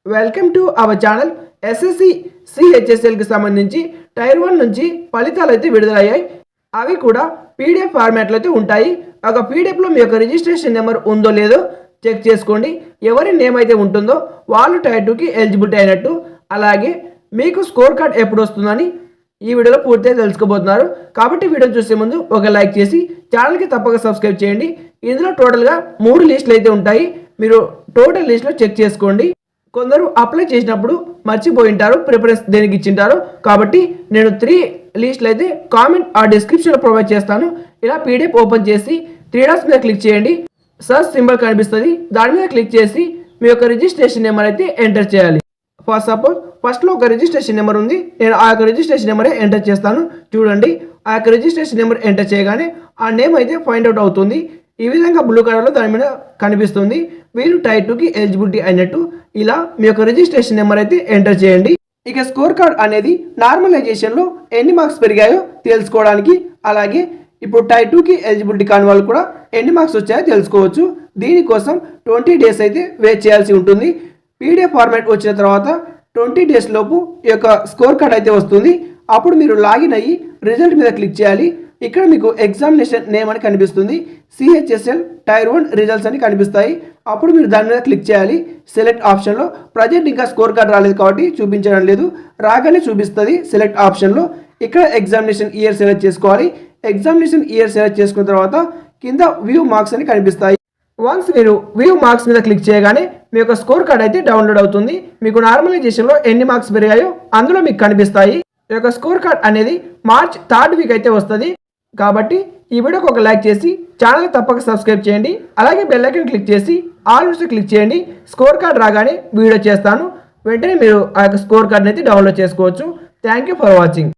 Welcome to our channel. SSC సిహెచ్ఎస్ఎల్కి సంబంధించి tier 1 నుంచి ఫలితాలు అయితే విడుదలయ్యాయి. అవి కూడా పీడిఎఫ్ ఫార్మాట్లో అయితే ఉంటాయి. ఒక పీడిఎఫ్లో మీ యొక్క రిజిస్ట్రేషన్ నెంబర్ ఉందో లేదో చెక్ చేసుకోండి. ఎవరి నేమ్ అయితే ఉంటుందో వాళ్ళు టైర్ 2కి ఎలిజిబిలిటీ అయినట్టు. అలాగే మీకు స్కోర్ కార్డ్ ఎప్పుడు వస్తుందని ఈ వీడియోలో పూర్తిగా తెలుసుకోబోతున్నారు. కాబట్టి వీడియో చూసే ముందు ఒక లైక్ చేసి ఛానల్కి తప్పక సబ్స్క్రైబ్ చేయండి. ఇందులో టోటల్గా 3 లిస్టులు అయితే ఉంటాయి. మీరు టోటల్ లిస్ట్లో చెక్ చేసుకోండి. కొందరు అప్లై చేసినప్పుడు మర్చిపోయి ఉంటారు, ప్రిఫరెన్స్ దేనికి ఇచ్చింటారు. కాబట్టి నేను 3 లిస్టులు అయితే కామెంట్ ఆ డిస్క్రిప్షన్లో ప్రొవైడ్ చేస్తాను. ఇలా పీడిఎఫ్ ఓపెన్ చేసి 3 డాట్స్ మీద క్లిక్ చేయండి. సర్చ్ సింబల్ కనిపిస్తుంది, దాని మీద క్లిక్ చేసి మీ యొక్క రిజిస్ట్రేషన్ నెంబర్ అయితే ఎంటర్ చేయాలి. ఫర్ సపోజ్ ఫస్ట్లో ఒక రిజిస్ట్రేషన్ నెంబర్ ఉంది, నేను ఆ యొక్క రిజిస్ట్రేషన్ నెంబరే ఎంటర్ చేస్తాను. చూడండి, ఆ యొక్క రిజిస్ట్రేషన్ నెంబర్ ఎంటర్ చేయగానే ఆ నేమ్ అయితే ఫైండ్ అవుట్ అవుతుంది. ఈ విధంగా బ్లూ కలర్లో దాని మీద కనిపిస్తుంది వీళ్ళు టైర్ 2కి ఎలిజిబిలిటీ అయినట్టు. ఇలా మీ యొక్క రిజిస్ట్రేషన్ నెంబర్ అయితే ఎంటర్ చేయండి. ఇక స్కోర్ కార్డ్ అనేది నార్మలైజేషన్లో ఎన్ని మార్క్స్ పెరిగాయో తెలుసుకోవడానికి, అలాగే ఇప్పుడు టైర్ 2కి ఎలిజిబిలిటీ కాని వాళ్ళు కూడా ఎన్ని మార్క్స్ వచ్చాయో తెలుసుకోవచ్చు. దీనికోసం 20 డేస్ అయితే వెయిట్ చేయాల్సి ఉంటుంది. పీడిఎఫ్ ఫార్మాట్ వచ్చిన తర్వాత 20 డేస్ లోపు ఈ యొక్క స్కోర్ కార్డ్ అయితే వస్తుంది. అప్పుడు మీరు లాగిన్ అయ్యి రిజల్ట్ మీద క్లిక్ చేయాలి. ఇక్కడ మీకు ఎగ్జామినేషన్ నేమ్ అని కనిపిస్తుంది, సిహెచ్ఎస్ఎల్ టైర్ 1 రిజల్ట్స్ అని కనిపిస్తాయి. అప్పుడు మీరు దాని మీద క్లిక్ చేయాలి. సెలెక్ట్ ఆప్షన్లో ప్రజెంట్ ఇంకా స్కోర్ కార్డ్ రాలేదు కాబట్టి చూపించడం లేదు, రాగానే చూపిస్తుంది సెలెక్ట్ ఆప్షన్లో. ఇక్కడ ఎగ్జామినేషన్ ఇయర్ సెలెక్ట్ చేసుకోవాలి. ఎగ్జామినేషన్ ఇయర్ సెలెక్ట్ చేసుకున్న తర్వాత కింద వ్యూ మార్క్స్ అని కనిపిస్తాయి. వన్స్ మీరు వ్యూ మార్క్స్ మీద క్లిక్ చేయగానే మీ యొక్క స్కోర్ కార్డ్ అయితే డౌన్లోడ్ అవుతుంది. మీకు నార్మలైజేషన్లో ఎన్ని మార్క్స్ పెరిగాయో అందులో మీకు కనిపిస్తాయి. ఈ యొక్క స్కోర్ కార్డ్ అనేది మార్చ్ 3rd వీక్ అయితే వస్తుంది. కాబట్టి ఈ వీడియోకి ఒక లైక్ చేసి ఛానల్ తప్పక సబ్స్క్రైబ్ చేయండి. అలాగే బెల్ ఐకాన్ క్లిక్ చేసి ఆల్ నుంచి క్లిక్ చేయండి. స్కోర్ కార్డ్ రాగానే వీడియో చేస్తాను, వెంటనే మీరు ఆ యొక్క స్కోర్ కార్డ్ని అయితే డౌన్లోడ్ చేసుకోవచ్చు. Thank you for watching.